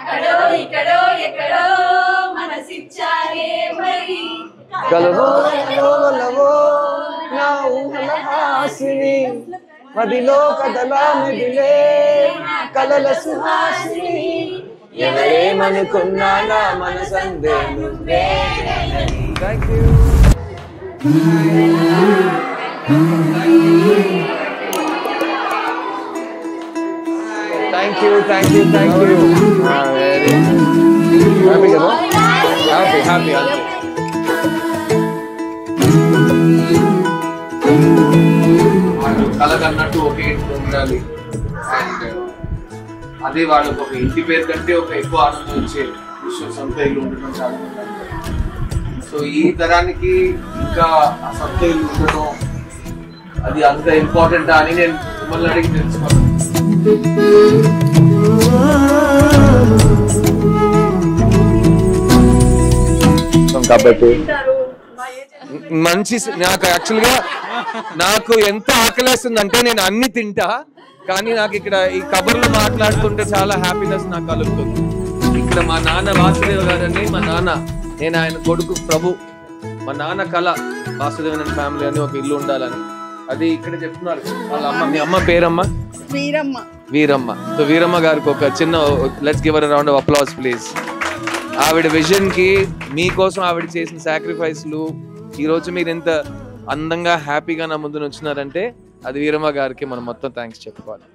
అక్కడో ఇక్కడో ఎక్కడో మనసిచ్చారే మరి కలవో కలవో నా ఊహల హాసిని మదిలో కదలా మెదిలే కలల సుహాసిని ఎవరేమనుకున్నా నా మనసందే నువ్వే. Thank you. Thank you. Very happy కదా? Happy. వాళ్ళు కలగన్నట్టు ఒకే ఇంట్లో ఉండాలి అండ్ అదే వాళ్ళకి ఒక ఇంటి పేరు కంటే ఒక ఎక్కువ ఆనందం వచ్చే విషయం సొంత ఇల్లు ఉండటం చాలా మంది. సో ఈ తరానికి ఇంకా ఆ సొంత ఇల్లు ఉండడం అది అంత ఇంపార్టెంట్ అని నేను మిమ్మల్ని అడిగి తెలుసుకున్నాను. కాబట్టి మంచి నాకు యాక్చువల్గా నాకు ఎంత ఆకలేస్తుందంటే నేను అన్ని తింటా, కానీ నాకు ఇక్కడ ఈ కబర్లు మాట్లాడుతుంటే చాలా హ్యాపీనెస్ నాకు కలుగుతుంది. ఇక్కడ మా నాన్న వాసుదేవ్ గారని, మా నాన్న నేను ఆయన కొడుకు ప్రభు, మా నాన్న కళ వాసుదేవన్ అండ్ ఫ్యామిలీ అని ఒక ఇల్లు ఉండాలని. అది ఇక్కడ చెప్తున్నారు వాళ్ళ అమ్మ. మీ అమ్మ పేరమ్మ? వీరమ్మ. సో వీరమ్మ గారికి ఒక చిన్న let's give a round of applause please. ఆవిడ విజన్ కి మీకోసం ఆవిడ చేసిన సాక్రిఫైస్లు ఈ రోజు మీరు ఎంత అందంగా హ్యాపీగా నా ముందు వచ్చినారంటే అది వీరమ్మ గారికి మనం మొత్తం థ్యాంక్స్ చెప్పుకోవాలి.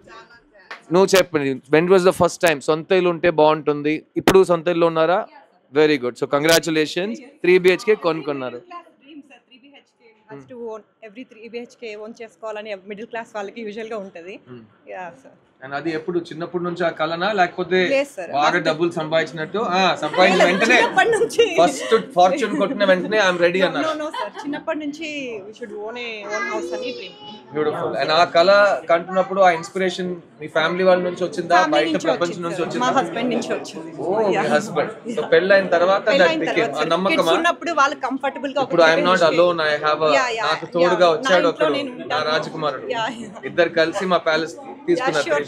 నువ్వు చెప్పండి, when was the first time సొంత ఇల్లు ఉంటే బాగుంటుంది, ఇప్పుడు సొంత ఇల్లు ఉన్నారా? Very good. So congratulations. 3 BHK కొనుక్కున్నారు. First own every 3 BHK own చేసుకోవాలని మిడిల్ క్లాస్ వాళ్ళకి యూజువల్ గా ఉంటది. Yeah sir. అండ్ అది ఎప్పుడు చిన్నప్పటి నుంచి ఆ కలనా లేకపోతే బాగా డబ్బులు సంపాదించినట్టు సంపాదించిన వెంటనే ఫస్ట్ ఫార్చ్యూన్ కొట్టిన వెంటనే ఐఎమ్ రెడీ అన్నారు? నో సార్, చిన్నప్పటి నుంచి వి షుడ్ ఓన్ హౌస్ అని డ్రీమ్. బ్యూటిఫుల్. అండ్ ఆ కళ కంటున్నప్పుడు ఆ ఇన్స్పిరేషన్ మీ ఫ్యామిలీ వాళ్ళ నుంచి వచ్చిందా, బయట ప్రపంచం నుంచి వచ్చిందా? మా హస్బెండ్ నుంచి వచ్చింది. ఓ మీ హస్బెండ్. సో పెళ్ళైన తర్వాత దట్ బికేమ్ ఆ నమ్మకమా? చిన్నప్పుడు వాళ్ళు కంఫర్టబుల్ గా ఇప్పుడు I'm not alone, I have నాకు తోడుగా వచ్చాడు ఒకడు, నా రాజకుమారుడు. ఇద్దరు కలిసి మా ప్యాలెస్ తీసుకున్నారు.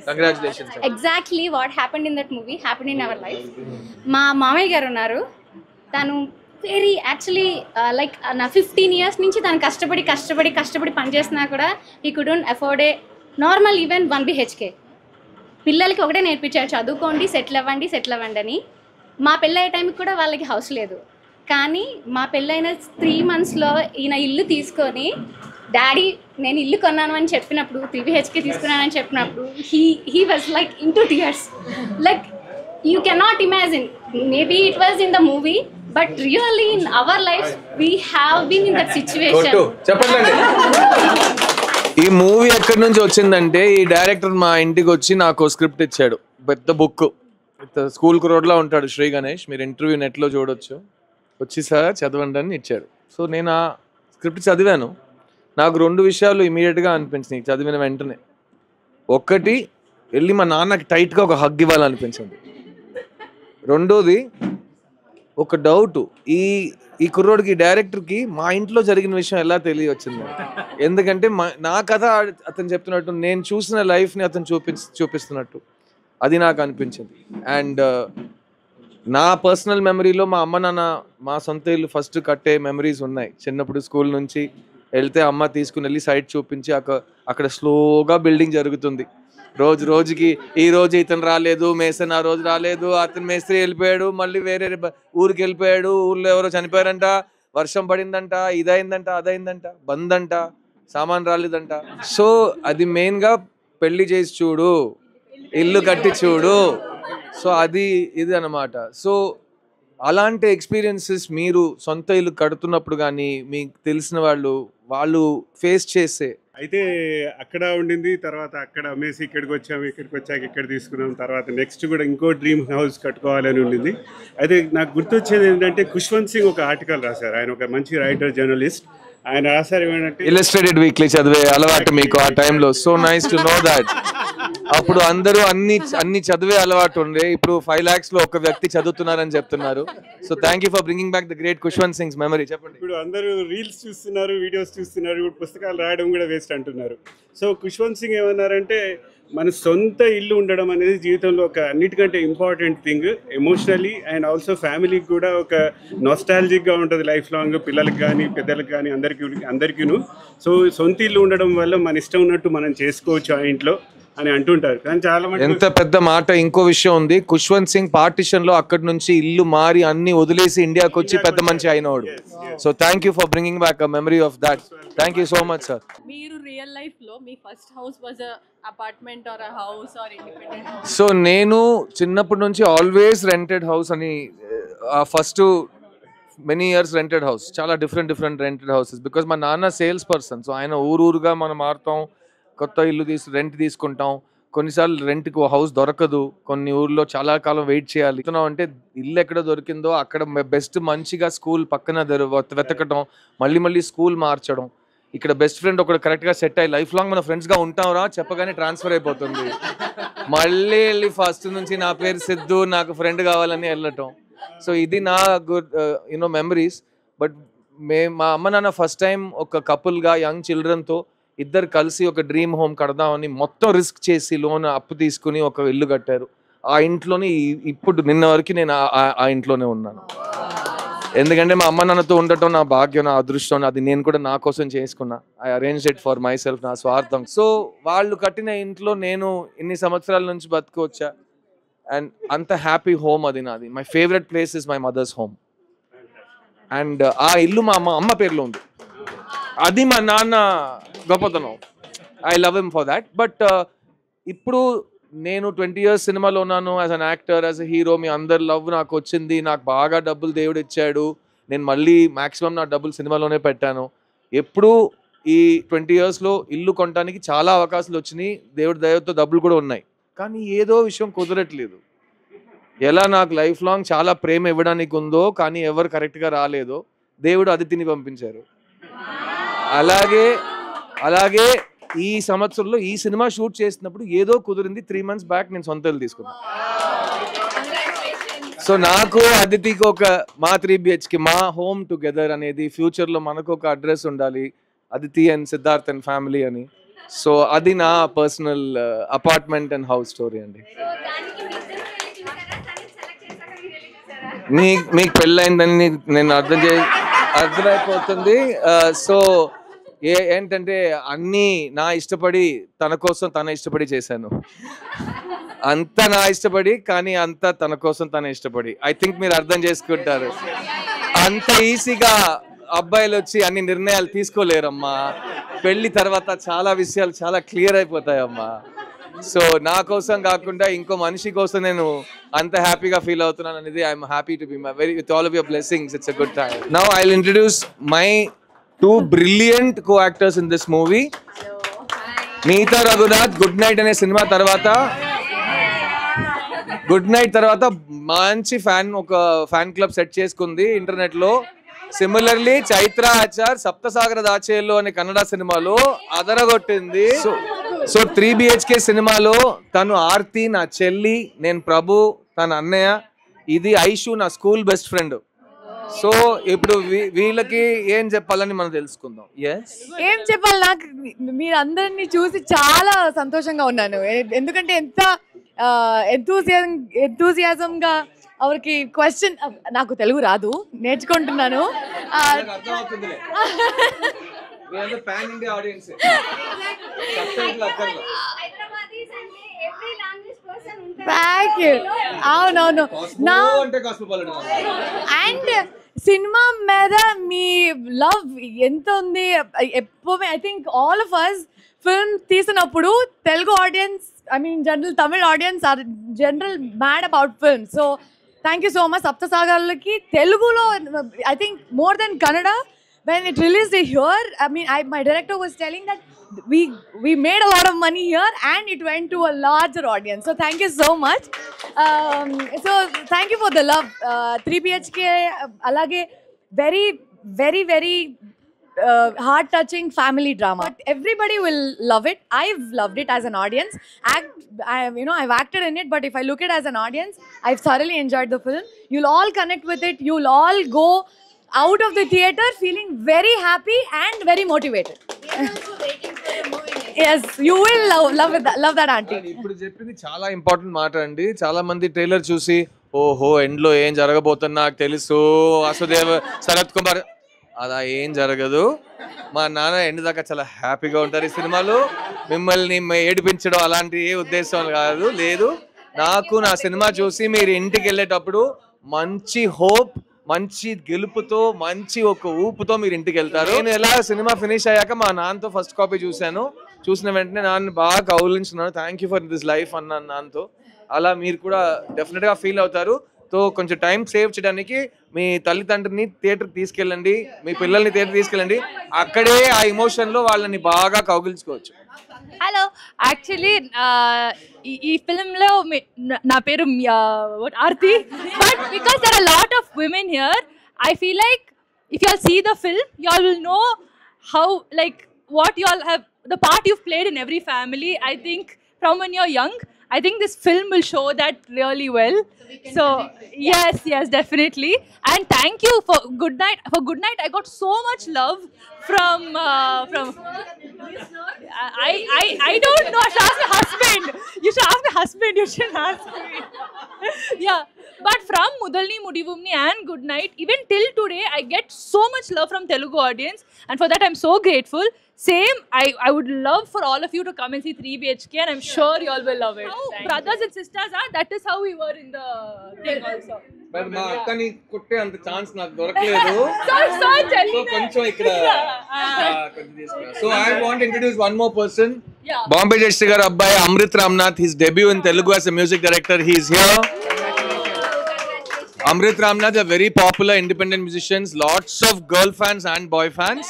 Congratulations. Exactly what happened in that movie happened in our life. మా మామయ్య గారు ఉన్నారు, తను వెరీ యాక్చువల్లీ లైక్ నా 15 years నుంచి తను కష్టపడి పనిచేసినా కూడా he couldn't afford A normal even 1 BHK. పిల్లలకి ఒకటే నేర్పించారు, చదువుకోండి, సెటిల్ అవ్వండి అని. మా పెళ్ళయ్యే టైంకి కూడా వాళ్ళకి హౌస్ లేదు, కానీ మా పెళ్ళైన 3 monthsలో ఈయన ఇల్లు తీసుకొని డాడీ నేను ఇల్లు కొన్నాను అని చెప్పినప్పుడు, 3 BHK తీసుకున్నానని చెప్పినప్పుడు he was like into tears. Like you cannot imagine, maybe it was in the movie but really in our life we have been in that situation. చెప్పండి, ఈ మూవీ ఎక్కడి నుంచి వచ్చిందంటే ఈ డైరెక్టర్ మా ఇంటికి వచ్చి నాకు స్క్రిప్ట్ ఇచ్చాడు, పెద్ద బుక్, స్కూల్ రోడ్లో ఉంటాడు శ్రీ గణేష్, మీరు ఇంటర్వ్యూ నెట్లో చూడొచ్చు. వచ్చి సార్ చదవండి అని ఇచ్చాడు. సో నేను ఆ స్క్రిప్ట్ చదివాను. నాకు 2 విషయాలు ఇమీడియట్గా అనిపించినాయి చదివిన వెంటనే. ఒకటి, వెళ్ళి మా నాన్నకి టైట్గా ఒక హగ్ ఇవ్వాలనిపించింది. రెండోది, ఒక డౌట్, ఈ కుర్రోడికి డైరెక్టర్కి మా ఇంట్లో జరిగిన విషయం ఎలా తెలియవచ్చింది. ఎందుకంటే నా కథ అతను చెప్తున్నట్టు, నేను చూసిన లైఫ్ని అతను చూపిస్తున్నట్టు అది నాకు అనిపించింది. అండ్ నా పర్సనల్ మెమరీలో మా అమ్మ నాన్న మా సొంత ఇల్లు ఫస్ట్ కట్టే మెమరీస్ ఉన్నాయి. చిన్నప్పుడు స్కూల్ నుంచి వెళ్తే అమ్మ తీసుకుని వెళ్ళి సైట్ చూపించి అక్కడ స్లోగా బిల్డింగ్ జరుగుతుంది. రోజుకి ఈ రోజు ఇతను రాలేదు, మేసన్ ఆ రోజు రాలేదు, అతను మేస్త్రి వెళ్ళిపోయాడు, మళ్ళీ వేరే ఊరికి వెళ్ళిపోయాడు, ఊర్లో ఎవరో చనిపోయారంట, వర్షం పడిందంట, ఇదైందంట, అదైందంట, బంద్ అంట, సామాన్ రాలేదంట. సో అది మెయిన్గా పెళ్లి చేసి చూడు, ఇల్లు కట్టి చూడు. సో ఇది అన్నమాట. సో అలాంటి ఎక్స్పీరియన్సెస్ మీరు సొంత ఇల్లు కడుతున్నప్పుడు కానీ మీకు తెలిసిన వాళ్ళు ఫేస్ చేసే? అయితే అక్కడ ఉండింది, తర్వాత అక్కడ అమ్మేసి ఇక్కడికి వచ్చాక ఇక్కడ తీసుకున్నాం. తర్వాత నెక్స్ట్ కూడా ఇంకో డ్రీమ్ హౌస్ కట్టుకోవాలని ఉండింది. అయితే నాకు గుర్తొచ్చేది ఏంటంటే ఖుష్వంత్ సింగ్ ఒక ఆర్టికల్ రాశారు. ఆయన ఒక మంచి రైటర్, జర్నలిస్ట్. ఆయన రాశారు ఏమంటే, ఇల్లస్ట్రేటెడ్ వీక్లీ చదివే అలవాటు మీకు ఆ టైంలో. So nice to know that. అప్పుడు అందరూ అన్ని చదివే అలవాటు ఉండే, ఇప్పుడు 5 lakhs లో ఒక వ్యక్తి చదువుతున్నారని చెప్తున్నారు. So thank you for bringing back the great Khushwant Singh's memory. చెప్పండి. ఇప్పుడు అందరూ రీల్స్ చూస్తున్నారు, వీడియోస్ చూస్తున్నారు, ఇప్పుడు పుస్తకాలు రాయడం కూడా వేస్ట్ అంటున్నారు. సో ఖుష్వంత్ సింగ్ ఏమన్నారంటే, మన సొంత ఇల్లు ఉండడం అనేది జీవితంలో ఒక అన్నిటికంటే important thing. Emotionally and also ఫ్యామిలీకి కూడా ఒక నాస్టాలజిక్గా ఉంటుంది లైఫ్ లాంగ్, పిల్లలకి కానీ పెద్దలకు కానీ అందరికీను. సో సొంత ఇల్లు ఉండడం వల్ల మన ఇష్టం ఉన్నట్టు మనం చేసుకోవచ్చు ఆ ఇంట్లో అని అంటుంటారు. కానీ చాలా మంది ఎంత పెద్ద మాట. ఇంకో విషయం ఉంది, ఖుష్వంత్ సింగ్ పార్టిషన్ లో అక్కడి నుంచి ఇల్లు మారి అన్ని వదిలేసి ఇండియాకి వచ్చి పెద్ద మనిషి అయినవాడు. So thank you for bringing back a memory of that. Thank you so much sir. మీరు రియల్ లైఫ్ లో మీ first house was a apartment or a house or independent house? So నేను చిన్నప్పటి నుంచి ఆల్వేస్ రెంటెడ్ హౌస్ అని, first many years rented house, చాలా different rented houses. Because మా నాన్న సేల్స్ పర్సన్. సో ఆయన ఊరుగా మనం మారుతాం, కొత్త ఇల్లు రెంట్ తీసుకుంటాం. కొన్నిసార్లు రెంట్కి హౌస్ దొరకదు, కొన్ని ఊర్లో చాలా కాలం వెయిట్ చేయాలి. అంటే ఇల్లు ఎక్కడ దొరికిందో అక్కడ బెస్ట్ మంచిగా స్కూల్ పక్కన వెతకటం, మళ్ళీ స్కూల్ మార్చడం. ఇక్కడ బెస్ట్ ఫ్రెండ్ ఒకటి కరెక్ట్గా సెట్ అయ్యి లైఫ్ లాంగ్ మన ఫ్రెండ్స్గా ఉంటాం రా చెప్పగానే ట్రాన్స్ఫర్ అయిపోతుంది. మళ్ళీ వెళ్ళి ఫస్ట్ నుంచి నా పేరు సిద్ధు, నాకు ఫ్రెండ్ కావాలని వెళ్ళటం. సో ఇది నా గుడ్ మెమరీస్. బట్ మా అమ్మ నాన్న ఫస్ట్ టైం ఒక కపుల్గా యంగ్ చిల్డ్రన్తో ఇద్దరు కలిసి ఒక డ్రీమ్ హోమ్ కడదామని మొత్తం రిస్క్ చేసి లోన్ అప్పు తీసుకుని ఒక ఇల్లు కట్టారు. ఆ ఇంట్లోనే ఇప్పుడు నిన్న వరకు నేను ఆ ఇంట్లోనే ఉన్నాను. ఎందుకంటే మా అమ్మ నాన్నతో ఉండటం నా భాగ్యం, నా అదృష్టం. అది నేను కూడా నా కోసం చేసుకున్నా. I arrange it for my self, నా స్వార్థం. సో వాళ్ళు కట్టిన ఇంట్లో నేను ఇన్ని సంవత్సరాల నుంచి బతుకోవచ్చా. అండ్ అంత హ్యాపీ హోమ్ అది నాది. My favourite place is my mother's home. And ఆ ఇల్లు మా అమ్మ పేరులో ఉంది. అది మా నాన్న గొప్పతనం. I love him for that. But ఇప్పుడు నేను 20 years సినిమాలో ఉన్నాను as an actor, as a hero. మీ అందరి లవ్ నాకు వచ్చింది, నాకు బాగా డబ్బులు దేవుడు ఇచ్చాడు. నేను మళ్ళీ మ్యాక్సిమం నా డబ్బులు సినిమాలోనే పెట్టాను. ఎప్పుడు ఈ 20 yearsలో ఇల్లు కొనడానికి చాలా అవకాశాలు వచ్చినాయి, దేవుడి దయతో డబ్బులు కూడా ఉన్నాయి. కానీ ఏదో విషయం కుదరట్లేదు. ఎలా నాకు లైఫ్ లాంగ్ చాలా ప్రేమ ఇవ్వడానికి ఉందో కానీ ఎవరు కరెక్ట్గా రాలేదో, దేవుడు అదితిని పంపించారు. అలాగే ఈ సంవత్సరంలో ఈ సినిమా షూట్ చేసినప్పుడు ఏదో కుదిరింది. 3 months బ్యాక్ నేను సొంత ఇల్లు తీసుకున్నాను. సో నాకు అదితికి ఒక మా 3 BHK మా హోమ్ టుగెదర్ అనేది, ఫ్యూచర్లో మనకు ఒక అడ్రస్ ఉండాలి, Aditi and Siddharth and family అని. సో అది నా personal apartment and house story అండి. మీకు పెళ్ళైందని నేను అర్థమైపోతుంది. సో ఏంటంటే అన్నీ నా ఇష్టపడి, తన కోసం తన ఇష్టపడి చేశాను. అంత నా ఇష్టపడి కానీ అంత తన కోసం తన ఇష్టపడి. ఐ థింక్ మీరు అర్థం చేసుకుంటారు. అంత ఈజీగా అబ్బాయిలు వచ్చి అన్ని నిర్ణయాలు తీసుకోలేరమ్మా. పెళ్లి తర్వాత చాలా విషయాలు చాలా క్లియర్ అయిపోతాయమ్మా. సో నా కోసం కాకుండా ఇంకో మనిషి కోసం నేను అంత హ్యాపీగా ఫీల్ అవుతున్నాను అనేది. I'm happy to be with all of your blessings. It's a good time. Now I will introduce my 2 brilliant co-actors in this movie. Neeta Raghunath good night అనే సినిమా తర్వాత మంచి ఒక ఫ్యాన్ క్లబ్ సెట్ చేసుకుంది internet లో. Similarly Chaitra Achar సప్తసాగర దాచేల్లో అనే కన్నడ సినిమాలో అదరగొట్టింది. So 3 BHK సినిమాలో తను ఆర్తి నా చెల్లి, నేను ప్రభు తన అన్నయ్య, ఇది ఐషు నా స్కూల్ బెస్ట్ ఫ్రెండ్. సో ఇప్పుడు వీళ్ళకి ఏం చెప్పాలని మనం తెలుసుకుందాం. ఏం చెప్పాలి, నాకు మీరు అందరినీ చూసి చాలా సంతోషంగా ఉన్నాను. ఎందుకంటే ఎంత ఎంతూజియాజంగా అవరికి క్వశ్చన్, నాకు తెలుగు రాదు, నేర్చుకుంటున్నాను. అవునవును. అండ్ సినిమా మీద మీ లవ్ ఎంత ఉంది ఎప్పుడు. I think all of us film తీసినప్పుడు Telugu audience, I mean general Tamil audience are general mad about film. So thank you so much. సప్తసాగర్లకి తెలుగులో I think more than Kannada. When it released here, I mean, my director was telling that we made a lot of money here and it went to a larger audience. So thank you so much. So thank you for the love. 3 BHK alage very very very heart touching family drama. But everybody will love it. I've loved it as an audience. I've acted in it, but if I look at it as an audience, I've thoroughly enjoyed the film. You'll all connect with it. You'll all go out of the theater feeling very happy and very motivated. We are also waiting for the movie next yes, you will love that auntie. ఇప్పుడు చెప్పింది చాలా important మాట అండి. చాలా మంది trailer చూసి ఓహో end లో ఏం జరగబోతుంది నాకు తెలుసు, వాసుదేవ్ శరత్ కుమార్, అలా ఏం జరగదు. మా నాన్న ఎండ్ దాకా చాలా హ్యాపీగా ఉంటారు ఈ సినిమాలో. మిమ్మల్ని ఏడిపించడం అలాంటి ఏ ఉద్దేశం కాదు, లేదు. నాకు నా సినిమా చూసి మీరు ఇంటికి వెళ్ళేటప్పుడు మంచి హోప్, మంచి గెలుపుతో, మంచి ఒక ఊపుతో మీరు ఇంటికి వెళ్తారు. నేను ఎలా సినిమా ఫినిష్ అయ్యాక మా నాన్నతో ఫస్ట్ కాపీ చూశాను. చూసిన వెంటనే నాన్న బాగా కౌలించున్నాను, thank you for this life అన్నాను నాన్నతో. అలా మీరు కూడా డెఫినెట్గా ఫీల్ అవుతారు. సో కొంచెం టైం సేవ్ చేయడానికి మీ తల్లిదండ్రుని థియేటర్కి తీసుకెళ్ళండి, మీ పిల్లల్ని థియేటర్ తీసుకెళ్ళండి. అక్కడే ఆ ఎమోషన్లో వాళ్ళని బాగా కౌగిలించుకోవచ్చు. హలో, యాక్చువల్లీ ఈ ఫిల్మ్లో నా పేరు Aarti, but because there are lot of women here, I feel like if you all see the film you all will know how like what you all have the part you've played in every family. I think from when you're young, I think this film will show that really well. So yes, definitely. And thank you for Good Night. For Good Night, I got so much love from I don't know. I should ask my husband. You should ask my husband. You shouldn't ask me. Yeah. But from Mudalni Mudivumni and Good Night, even till today, I get so much love from Telugu audience, and for that I'm so grateful. Same, I would love for all of you to come and see 3 BHK, and I'm sure you all will love it. How brothers and sisters are, that is how we were in the thing also. మరి మా అక్కని కొట్టే అంత chance నాకు దొరకలేదు. So so కొంచెం ఇక్కడ కొంచెం తీసుకురా. So I want introduce one more person. Bombay Jayashri గారు అబ్బాయి Amrit Ramnath, his debut in Telugu as a music director. He is here. Amrit Ramnath, a very popular independent musician, lots of girl fans and boy fans.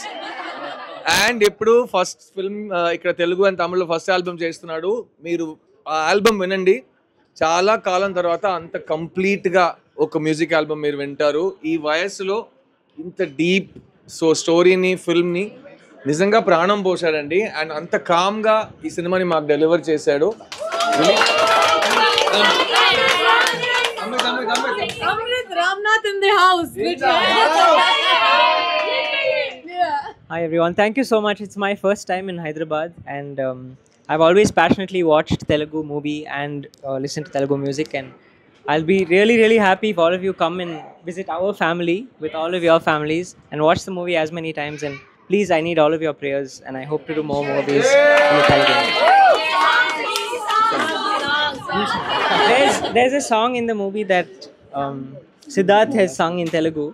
And ఇప్పుడు first film ఇక్కడ Telugu and తమిళ్లో first album చేస్తున్నాడు. మీరు ఆ album వినండి, చాలా కాలం తర్వాత అంత కంప్లీట్గా ఒక మ్యూజిక్ ఆల్బమ్ మీరు వింటారు. ఈ వయసులో ఇంత డీప్ స్టోరీని, ఫిల్మ్ని నిజంగా ప్రాణం పోశాడండి. అండ్ అంత కామ్గా ఈ సినిమాని మాకు డెలివర్ చేశాడు. Amrit Ramnath in the house. Hi everyone, thank you so much. It's my first time in Hyderabad, and I've always passionately watched Telugu movie and listened to Telugu music, and I'll be really happy if all of you come and visit our family with all of your families and watch the movie as many times. And please, I need all of your prayers, and I hope to do more movies in the Telugu. There's a song in the movie that Siddharth has sung in Telugu.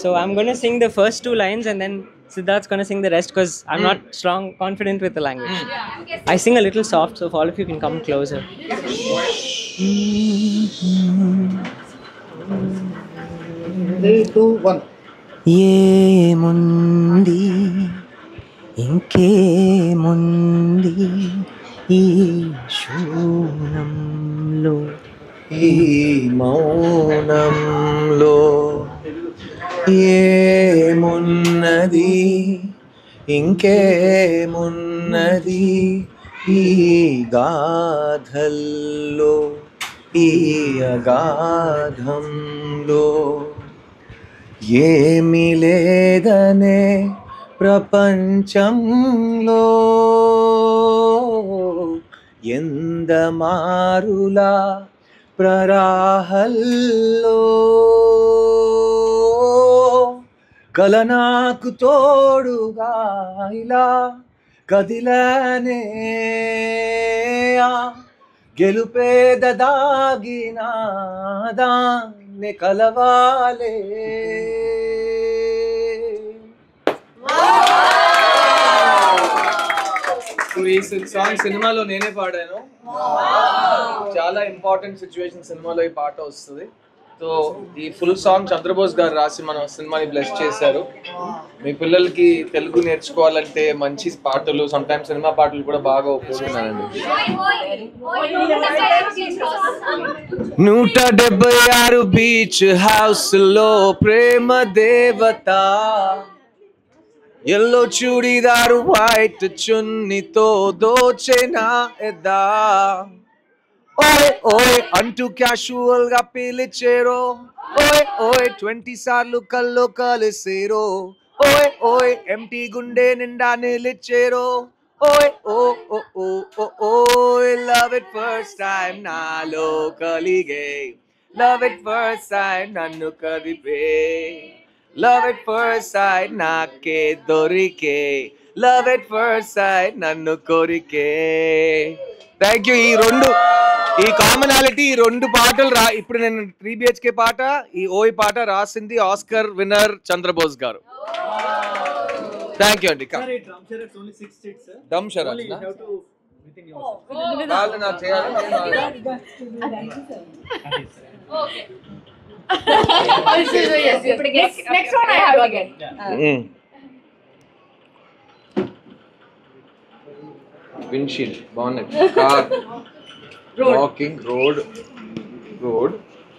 So I'm going to sing the first 2 lines, and then Siddharth's going to sing the rest because I'm not confident with the language. I sing a little soft, so if all of you can come closer. 3, 2, 1. ఏముంది ఇంకేముంది ఈ శూన్యంలో, ఈ మౌనంలో ఏమున్నది ఇంకేమున్నది ఈ గాథల్లో, ఈ అగాధంలో ఏమి లేదనే ప్రపంచంలో ఎందమారులా ప్రరాహల్లో కల నాకు తోడుగా ఇలా కదిలనే గెలుపేద దాగిన దాన్ని కలవాలే. ఈ సాంగ్ సినిమాలో నేనే పాడాను. చాలా ఇంపార్టెంట్ సిచ్యువేషన్ సినిమాలో ఈ పాట వస్తుంది. సో ఈ ఫుల్ సాంగ్ చంద్రబోస్ గారు రాసి మన సినిమాని బ్లెస్ చేశారు. మీ పిల్లలకి తెలుగు నేర్చుకోవాలంటే మంచి పాటలు, సమ్ టైమ్స్ సినిమా పాటలు కూడా బాగా ఉపయోగిస్తున్నానండి. 176 బీచ్ హౌస్ లో ప్రేమ దేవత, ఎల్లో చూడిదారు వైట్ చున్నీతో దోచెనా ఎదా, ఓయ్ ఓయ్ అంటూ క్యాషువల్ గా పిలిచేరో, ఓయ్ ఓయ్ 20 సార్లు కల్లో కలిసేరో, ఓయ్ ఓయ్ ఎంటీ గుండె నిండా నిలిచేరో, ఓయ్ ఓ ఓ ఓ ఓ ఓయ్ లవ్ ఇట్ ఫస్ట్ టైం నాలో కలిగే లవ్ ఇట్ ఫస్ట్ టైం నన్ను కదిపే లవ్ ఇట్ ఫస్ట్ టైం నాకే దొరికే లవ్ ఇట్ ఫస్ట్ టైం నన్ను కోరికే. Thank you. ఈ కామనాలిటీ ఈ రెండు పాటలు ఇప్పుడు నేను 3 BHK పాట ఈ ఓయ్ పాట రాసింది ఆస్కర్ విన్నర్ చంద్రబోస్ గారు. థ్యాంక్ యూ అండి. దమ్ షరాజ్ నాకు చేయాలి. విండ్షీల్డ్ బాగున్నాయి. Car walking road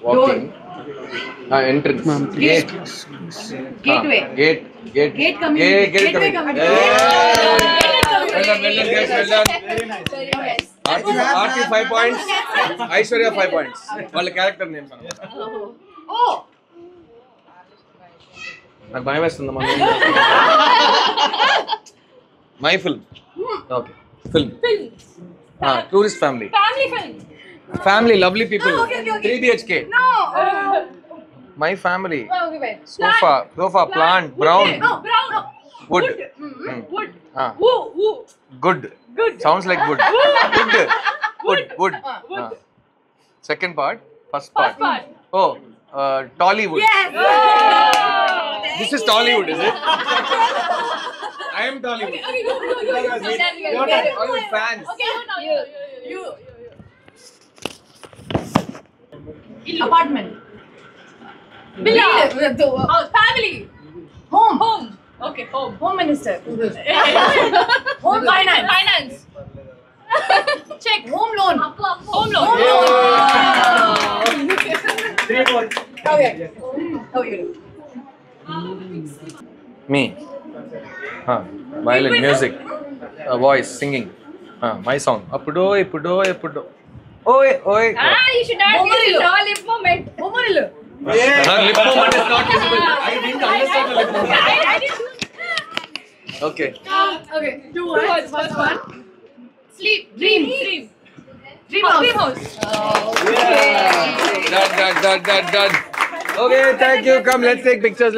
walking entrance gate Aarti 5 points, Aishwarya 5 points. వాళ్ళ క్యారెక్టర్ నేమ్స్ నాకు భయం వేస్తుంది. My film. Okay film tourist family lovely people. 3 BHK. My family. Sofa plant brown. Wood. Good. Sounds like wood. Wood. Second part, first part. Oh, Tollywood. Yes. This is Tollywood, is it? I am Tollywood. All your fans. You. Apartment. Villa. Family. Home. Okay, home. Home minister. Home finance. Check. Home loan. Okay. Me. Violin, music, voice, singing. My song. Appudo. Oi. You should not use it all lip moment. Lip moment is not visible. I didn't understand the lip moment. Okay. Okay. 2 words. First one. Sleep. Dream house. Done. Okay, thank you. Come, let's take pictures.